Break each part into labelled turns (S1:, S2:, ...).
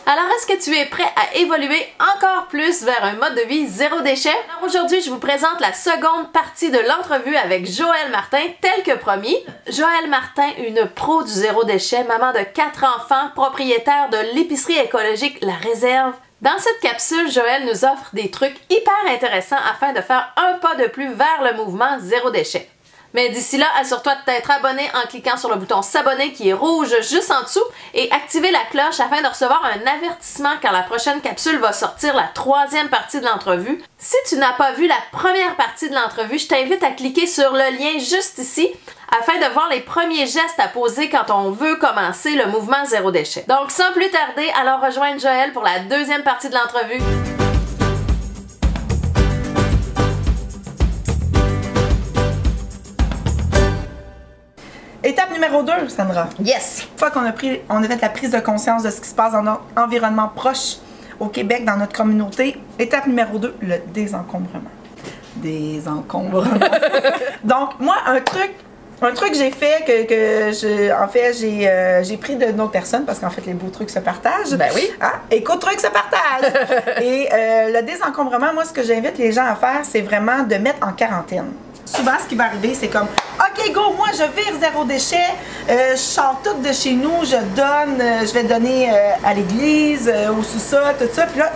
S1: Alors, est-ce que tu es prêt à évoluer encore plus vers un mode de vie zéro déchet? Alors aujourd'hui, je vous présente la seconde partie de l'entrevue avec Joëlle Martin, tel que promis. Joëlle Martin, une pro du zéro déchet, maman de 4 enfants, propriétaire de l'épicerie écologique La Réserve. Dans cette capsule, Joëlle nous offre des trucs hyper intéressants afin de faire un pas de plus vers le mouvement zéro déchet. Mais d'ici là, assure-toi de t'être abonné en cliquant sur le bouton s'abonner qui est rouge juste en dessous et activer la cloche afin de recevoir un avertissement quand la prochaine capsule va sortir, la troisième partie de l'entrevue. Si tu n'as pas vu la première partie de l'entrevue, je t'invite à cliquer sur le lien juste ici afin de voir les premiers gestes à poser quand on veut commencer le mouvement zéro déchet. Donc sans plus tarder, allons rejoindre Joëlle pour la deuxième partie de l'entrevue.
S2: Étape numéro 2, Sandra.
S1: Yes!
S2: Une fois qu'on a fait la prise de conscience de ce qui se passe dans notre environnement proche au Québec, dans notre communauté, étape numéro 2, le désencombrement. Désencombrement. Donc, moi, un truc que j'ai fait, j'ai pris de d'autres personnes, parce qu'en fait, les beaux trucs se partagent.
S1: Ben oui.
S2: Hein? Éco-trucs se partagent. Et le désencombrement, moi, ce que j'invite les gens à faire, c'est vraiment de mettre en quarantaine. Souvent, ce qui va arriver, c'est comme OK, go, moi, je vire zéro déchet, je sors tout de chez nous, je vais donner à l'église, au sous-sol, tout ça. Puis là,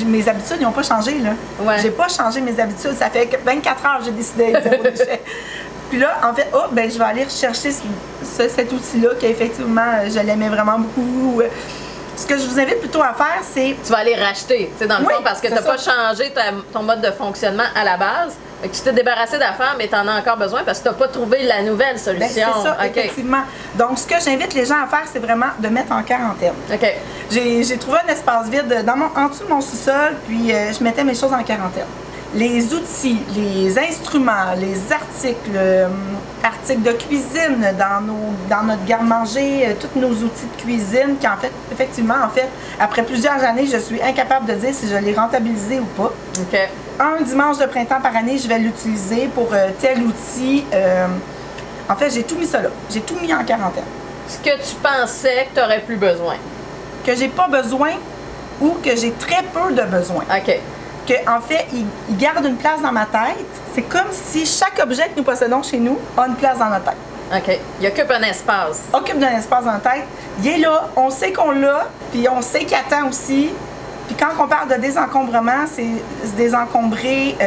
S2: mes habitudes, ils n'ont pas changé, là.
S1: Ouais.
S2: J'ai pas changé mes habitudes. Ça fait 24 heures que j'ai décidé d'être zéro déchet. Puis là, en fait, ben, je vais aller rechercher cet outil-là, qu'effectivement, je l'aimais vraiment beaucoup. Ce que je vous invite plutôt à faire, c'est...
S1: Tu vas aller racheter, tu sais, dans le fond, parce que tu n'as pas
S2: ça.
S1: changé ton mode de fonctionnement à la base. Fait que tu t'es débarrassé d'affaires, mais tu en as encore besoin parce que tu n'as pas trouvé la nouvelle solution.
S2: Ben, c'est ça, effectivement. Donc, ce que j'invite les gens à faire, c'est vraiment de mettre en quarantaine.
S1: OK.
S2: J'ai trouvé un espace vide en dessous de mon sous-sol, puis je mettais mes choses en quarantaine. Les outils, les instruments, les articles de cuisine dans notre garde-manger, tous nos outils de cuisine qui effectivement, après plusieurs années, je suis incapable de dire si je l'ai rentabilisé ou pas.
S1: OK.
S2: Un dimanche de printemps par année, je vais l'utiliser pour tel outil. En fait, j'ai tout mis ça là. J'ai tout mis en quarantaine.
S1: Ce que tu pensais que tu n'aurais plus besoin.
S2: Que j'ai pas besoin ou que j'ai très peu de besoin.
S1: OK.
S2: En fait, il garde une place dans ma tête. C'est comme si chaque objet que nous possédons chez nous a une place dans notre tête.
S1: OK. Il occupe un espace.
S2: Occupe d'un espace dans la tête. Il est là, on sait qu'on l'a, puis on sait qu'il attend aussi. Puis quand on parle de désencombrement, c'est se désencombrer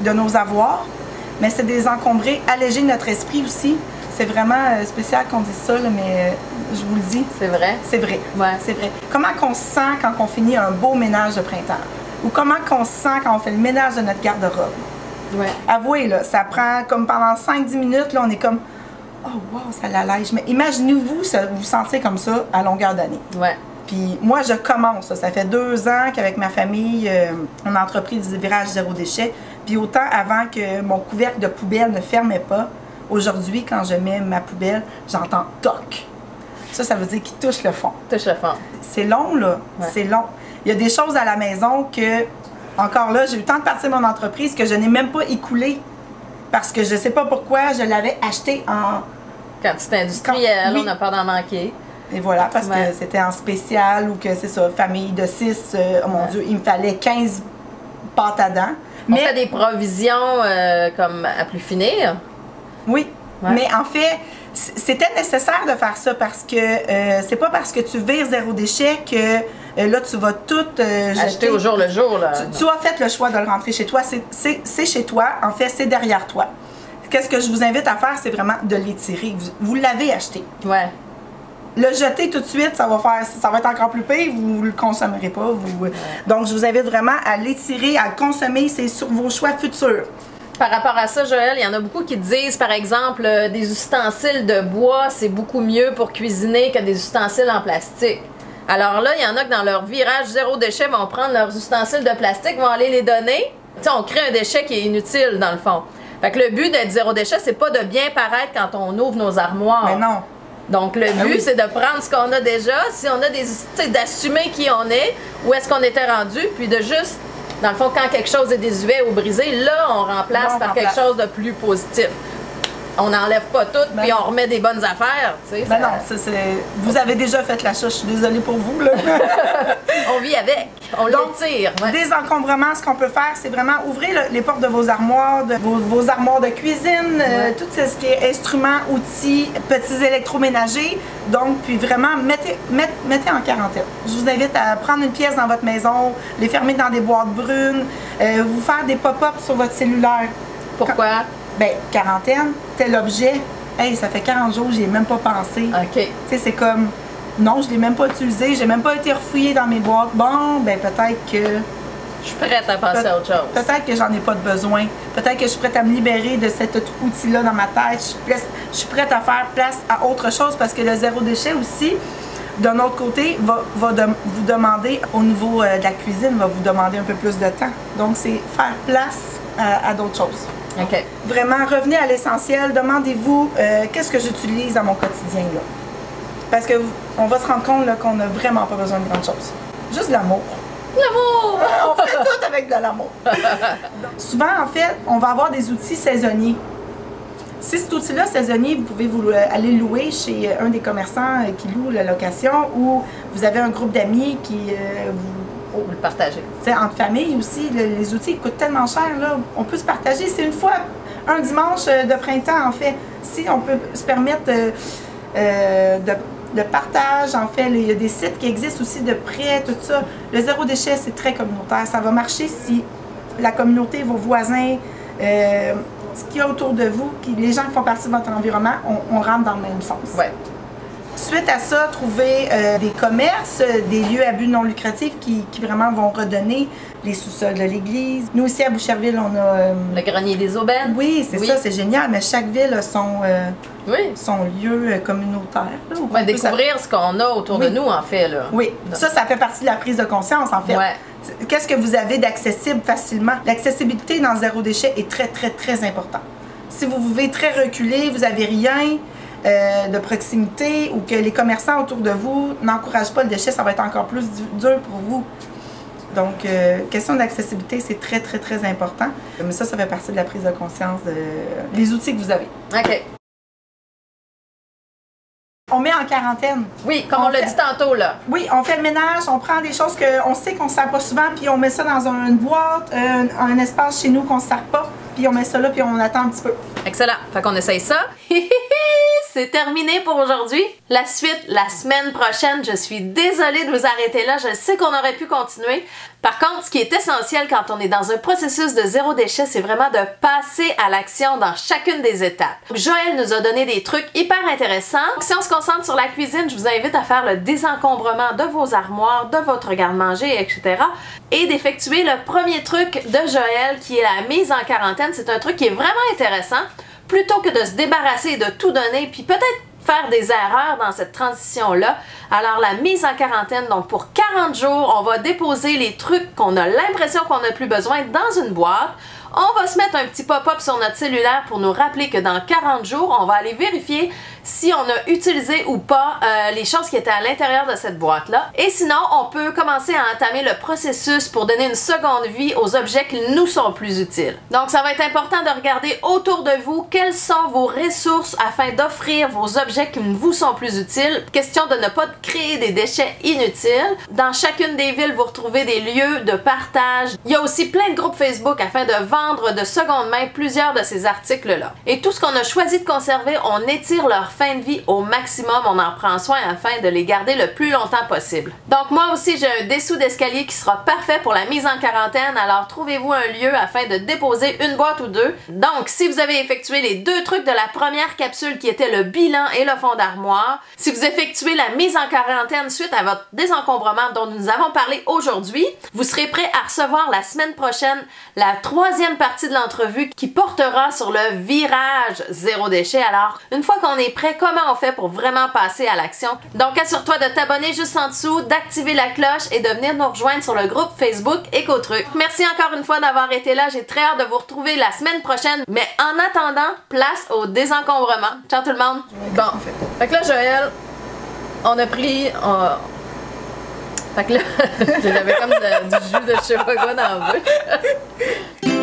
S2: de nos avoirs, mais c'est désencombrer, alléger notre esprit aussi. C'est vraiment spécial qu'on dise ça, là, mais je vous le dis.
S1: C'est vrai?
S2: C'est vrai.
S1: Ouais.
S2: C'est vrai. Comment qu'on se sent quand on finit un beau ménage de printemps? Ou comment qu'on se sent quand on fait le ménage de notre garde-robe?
S1: Ouais.
S2: Avouez, là, ça prend comme pendant 5-10 minutes, là, on est comme « Oh wow, ça l'allège ». Mais imaginez-vous vous sentez comme ça à longueur d'année.
S1: Ouais.
S2: Puis moi, je commence. Ça fait 2 ans qu'avec ma famille, on a entrepris du virage zéro déchet. Puis autant avant que mon couvercle de poubelle ne fermait pas, aujourd'hui, quand je mets ma poubelle, j'entends « toc ». Ça veut dire qu'il touche le fond.
S1: Touche le fond.
S2: C'est long, là. Ouais. C'est long. Il y a des choses à la maison que, encore là, j'ai eu le temps de partir de mon entreprise que je n'ai même pas écoulé. Parce que je ne sais pas pourquoi je l'avais acheté en...
S1: Quantité industrielle,
S2: oui.
S1: On n'a pas d'en manquer.
S2: Et voilà, parce que c'était en spécial ou que c'est ça, famille de 6, oh mon Dieu, il me fallait 15 pâtes à dents.
S1: On fait des provisions comme à plus finir.
S2: Oui, mais en fait, c'était nécessaire de faire ça parce que c'est pas parce que tu vires zéro déchet que là, tu vas tout
S1: acheter au jour le jour. Là.
S2: Tu as fait le choix de le rentrer chez toi. C'est chez toi. En fait, c'est derrière toi. Qu'est-ce que je vous invite à faire, c'est vraiment de l'étirer. Vous l'avez acheté.
S1: Ouais.
S2: Le jeter tout de suite, ça va être encore plus pire. Vous ne le consommerez pas. Donc, je vous invite vraiment à l'étirer, à le consommer. C'est sur vos choix futurs.
S1: Par rapport à ça, Joëlle, il y en a beaucoup qui disent, par exemple, des ustensiles de bois, c'est beaucoup mieux pour cuisiner que des ustensiles en plastique. Alors là, il y en a que dans leur virage zéro déchet vont prendre leurs ustensiles de plastique, vont aller les donner. Tu sais, on crée un déchet qui est inutile, dans le fond. Fait que le but d'être zéro déchet, c'est pas de bien paraître quand on ouvre nos armoires.
S2: Mais non.
S1: Donc, le but, c'est de prendre ce qu'on a déjà, si on a d'assumer qui on est, où est-ce qu'on était rendu, puis de juste, dans le fond, quand quelque chose est désuet ou brisé, là, on remplace par quelque chose de plus positif. On n'enlève pas tout, puis on remet des bonnes affaires. Tu sais,
S2: ben non, vous avez déjà fait l'achat, je suis désolée pour vous. Là.
S1: vit avec. On l'étire. Ouais.
S2: Désencombrement, ce qu'on peut faire, c'est vraiment ouvrir les portes de vos armoires, de vos armoires de cuisine, tout ce qui est instruments, outils, petits électroménagers. Donc, puis vraiment, mettez en quarantaine. Je vous invite à prendre une pièce dans votre maison, les fermer dans des boîtes brunes, vous faire des pop-up sur votre cellulaire.
S1: Pourquoi?
S2: Ben, quarantaine, tel objet, hey, ça fait 40 jours, j'y ai même pas pensé.
S1: OK.
S2: Tu sais, c'est comme, non, je l'ai même pas utilisé, j'ai même pas été refouillée dans mes boîtes. Bon, ben peut-être que...
S1: Je suis prête à passer à autre chose.
S2: Peut-être que j'en ai pas de besoin. Peut-être que je suis prête à me libérer de cet outil-là dans ma tête. Je suis prête à faire place à autre chose parce que le zéro déchet aussi, d'un autre côté, va vous demander, au niveau de la cuisine, va vous demander un peu plus de temps. Donc, c'est faire place à d'autres choses.
S1: OK.
S2: Vraiment, revenez à l'essentiel. Demandez-vous qu'est-ce que j'utilise dans mon quotidien, là. Parce qu'on va se rendre compte qu'on n'a vraiment pas besoin de grandes choses. Juste de l'amour.
S1: L'amour!
S2: On fait tout avec de l'amour. Souvent, en fait, on va avoir des outils saisonniers. Si cet outil-là saisonnier, vous pouvez aller louer chez un des commerçants qui loue la location ou vous avez un groupe d'amis qui
S1: vous le partagez.
S2: Entre famille aussi, les outils ils coûtent tellement cher, là. On peut se partager. C'est une fois, un dimanche de printemps, en fait. Si on peut se permettre de partage, en fait, il y a des sites qui existent aussi de prêt, tout ça. Le zéro déchet, c'est très communautaire. Ça va marcher si la communauté, vos voisins, ce qu'il y a autour de vous, les gens qui font partie de votre environnement, on rentre dans le même sens.
S1: Ouais.
S2: Suite à ça, trouver des commerces, des lieux à but non lucratif qui vraiment vont redonner les sous-sols de l'église. Nous aussi à Boucherville, on a...
S1: le grenier des aubaines.
S2: Oui, c'est ça, c'est génial, mais chaque ville a son lieu communautaire. Là,
S1: ouais, découvrir ce qu'on a autour de nous, en fait. Là.
S2: Oui, ça fait partie de la prise de conscience, en fait.
S1: Ouais.
S2: Qu'est-ce que vous avez d'accessible facilement? L'accessibilité dans le zéro déchet est très, très, très important. Si vous vivez très reculé, vous n'avez rien de proximité ou que les commerçants autour de vous n'encouragent pas le déchet, ça va être encore plus dur pour vous. Donc, question d'accessibilité, c'est très, très, très important. Mais ça fait partie de la prise de conscience les outils que vous avez.
S1: OK.
S2: On met en quarantaine.
S1: Oui, comme on l'a dit tantôt, là.
S2: Oui, on fait le ménage, on prend des choses qu'on sait qu'on ne sert pas souvent, puis on met ça dans une boîte, un espace chez nous qu'on ne sert pas, puis on met ça là, puis on attend un petit peu.
S1: Excellent. Fait qu'on essaye ça. C'est terminé pour aujourd'hui. La suite, la semaine prochaine. Je suis désolée de vous arrêter là. Je sais qu'on aurait pu continuer. Par contre, ce qui est essentiel quand on est dans un processus de zéro déchet, c'est vraiment de passer à l'action dans chacune des étapes. Joël nous a donné des trucs hyper intéressants. Si on se concentre sur la cuisine, je vous invite à faire le désencombrement de vos armoires, de votre garde-manger, etc. Et d'effectuer le premier truc de Joël qui est la mise en quarantaine. C'est un truc qui est vraiment intéressant. Plutôt que de se débarrasser et de tout donner, puis peut-être faire des erreurs dans cette transition-là. Alors, la mise en quarantaine, donc pour 40 jours, on va déposer les trucs qu'on a l'impression qu'on n'a plus besoin dans une boîte. On va se mettre un petit pop-up sur notre cellulaire pour nous rappeler que dans 40 jours, on va aller vérifier si on a utilisé ou pas les choses qui étaient à l'intérieur de cette boîte-là. Et sinon, on peut commencer à entamer le processus pour donner une seconde vie aux objets qui nous sont plus utiles. Donc, ça va être important de regarder autour de vous quelles sont vos ressources afin d'offrir vos objets qui vous sont plus utiles. Question de ne pas créer des déchets inutiles. Dans chacune des villes, vous retrouvez des lieux de partage. Il y a aussi plein de groupes Facebook afin de vendre de seconde main plusieurs de ces articles-là. Et tout ce qu'on a choisi de conserver, on étire leur fin de vie au maximum, on en prend soin afin de les garder le plus longtemps possible. Donc moi aussi, j'ai un dessous d'escalier qui sera parfait pour la mise en quarantaine, alors trouvez-vous un lieu afin de déposer une boîte ou deux. Donc, si vous avez effectué les deux trucs de la première capsule qui était le bilan et le fond d'armoire, si vous effectuez la mise en quarantaine suite à votre désencombrement dont nous avons parlé aujourd'hui, vous serez prêt à recevoir la semaine prochaine la troisième partie de l'entrevue qui portera sur le virage zéro déchet. Alors, une fois qu'on est prêt, comment on fait pour vraiment passer à l'action? Donc, assure-toi de t'abonner juste en dessous, d'activer la cloche et de venir nous rejoindre sur le groupe Facebook Éco-Truc. Merci encore une fois d'avoir été là. J'ai très hâte de vous retrouver la semaine prochaine. Mais en attendant, place au désencombrement. Ciao tout le monde! Bon, fait que là, Joël, on a pris... Fait que là, j'avais comme du jus de je sais pas quoi dans la bouche.